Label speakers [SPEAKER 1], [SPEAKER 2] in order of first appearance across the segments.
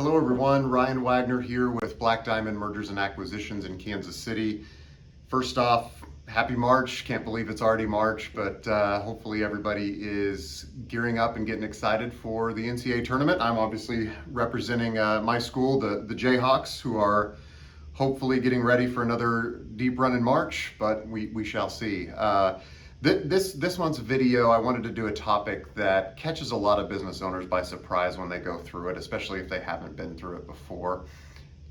[SPEAKER 1] Hello everyone, Ryan Wagner here with Black Diamond Mergers and Acquisitions in Kansas City. First off, happy March. Can't believe it's already March, but hopefully everybody is gearing up and getting excited for the NCAA tournament. I'm obviously representing my school, the Jayhawks, who are hopefully getting ready for another deep run in March, but we shall see. This month's video, I wanted to do a topic that catches a lot of business owners by surprise when they go through it, especially if they haven't been through it before.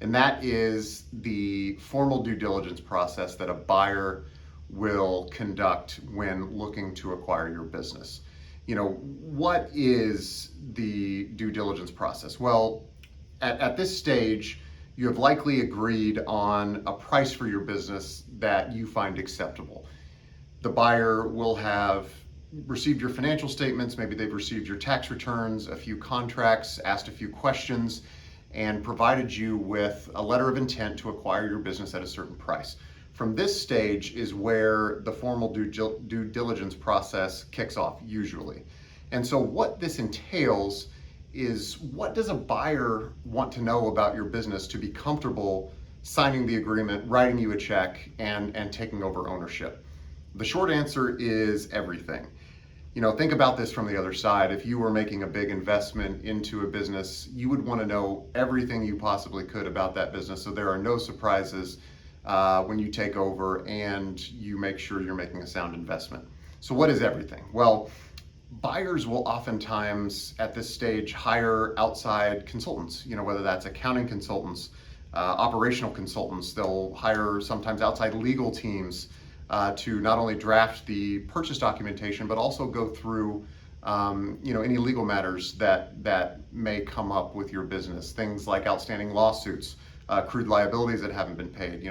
[SPEAKER 1] And that is the formal due diligence process that a buyer will conduct when looking to acquire your business. You know, what is the due diligence process? Well, at this stage, you have likely agreed on a price for your business that you find acceptable. The buyer will have received your financial statements, maybe they've received your tax returns, a few contracts, asked a few questions, and provided you with a letter of intent to acquire your business at a certain price. From this stage is where the formal due diligence process kicks off, usually. And so what this entails is, what does a buyer want to know about your business to be comfortable signing the agreement, writing you a check, and taking over ownership? The short answer is everything. You know, think about this from the other side. If you were making a big investment into a business, you would want to know everything you possibly could about that business, so there are no surprises when you take over and you make sure you're making a sound investment. So what is everything? Well, buyers will oftentimes at this stage hire outside consultants, you know, whether that's accounting consultants, operational consultants. They'll hire sometimes outside legal teams to not only draft the purchase documentation, but also go through any legal matters that may come up with your business. Things like outstanding lawsuits, accrued liabilities that haven't been paid,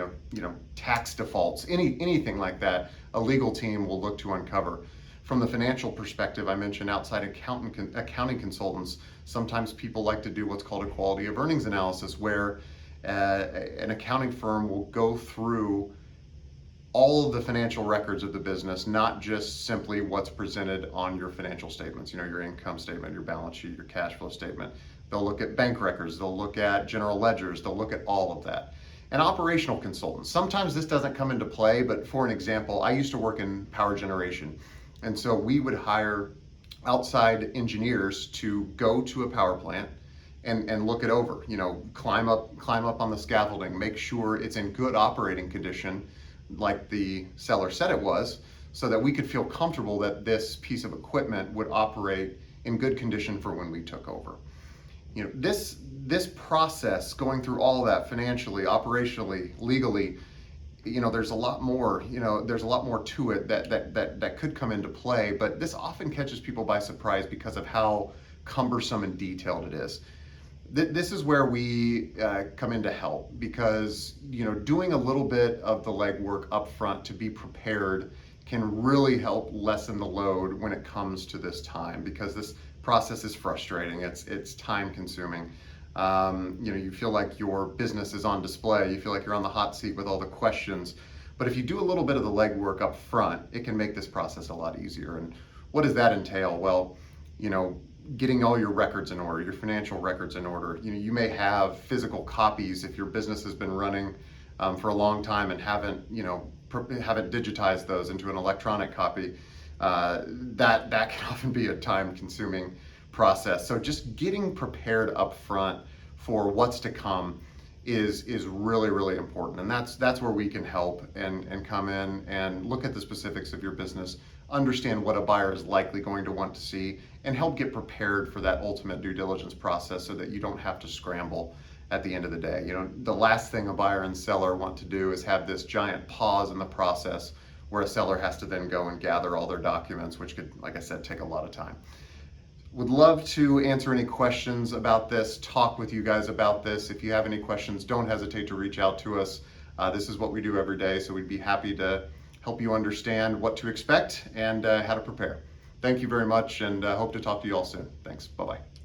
[SPEAKER 1] tax defaults, anything like that. A legal team will look to uncover. From the financial perspective, I mentioned outside accounting consultants. Sometimes people like to do what's called a quality of earnings analysis, where an accounting firm will go through all of the financial records of the business, not just simply what's presented on your financial statements, your income statement, your balance sheet, your cash flow statement. They'll look at bank records, they'll look at general ledgers, they'll look at all of that. And operational consultants, sometimes this doesn't come into play, but for an example, I used to work in power generation. And so we would hire outside engineers to go to a power plant and look it over, climb up on the scaffolding, make sure it's in good operating condition, like the seller said it was, so that we could feel comfortable that this piece of equipment would operate in good condition for when we took over. This process, going through all of that financially, operationally, legally, there's a lot more, there's a lot more to it that could come into play, but this often catches people by surprise because of how cumbersome and detailed it is. This is where we come in to help, because doing a little bit of the legwork up front to be prepared can really help lessen the load when it comes to this time, because this process is frustrating. It's time consuming. You feel like your business is on display. You feel like you're on the hot seat with all the questions. But if you do a little bit of the legwork up front, it can make this process a lot easier. And what does that entail? Well, getting all your records in order, your financial records in order. You may have physical copies if your business has been running for a long time and haven't digitized those into an electronic copy. That can often be a time-consuming process. So just getting prepared up front for what's to come is really, really important. And that's where we can help and come in and look at the specifics of your business, understand what a buyer is likely going to want to see, and help get prepared for that ultimate due diligence process so that you don't have to scramble at the end of the day. The last thing a buyer and seller want to do is have this giant pause in the process where a seller has to then go and gather all their documents, which could, like I said, take a lot of time. Would love to answer any questions about this, talk with you guys about this. If you have any questions, don't hesitate to reach out to us. This is what we do every day, so we'd be happy to help you understand what to expect and how to prepare. Thank you very much, and hope to talk to you all soon. Thanks. Bye-bye.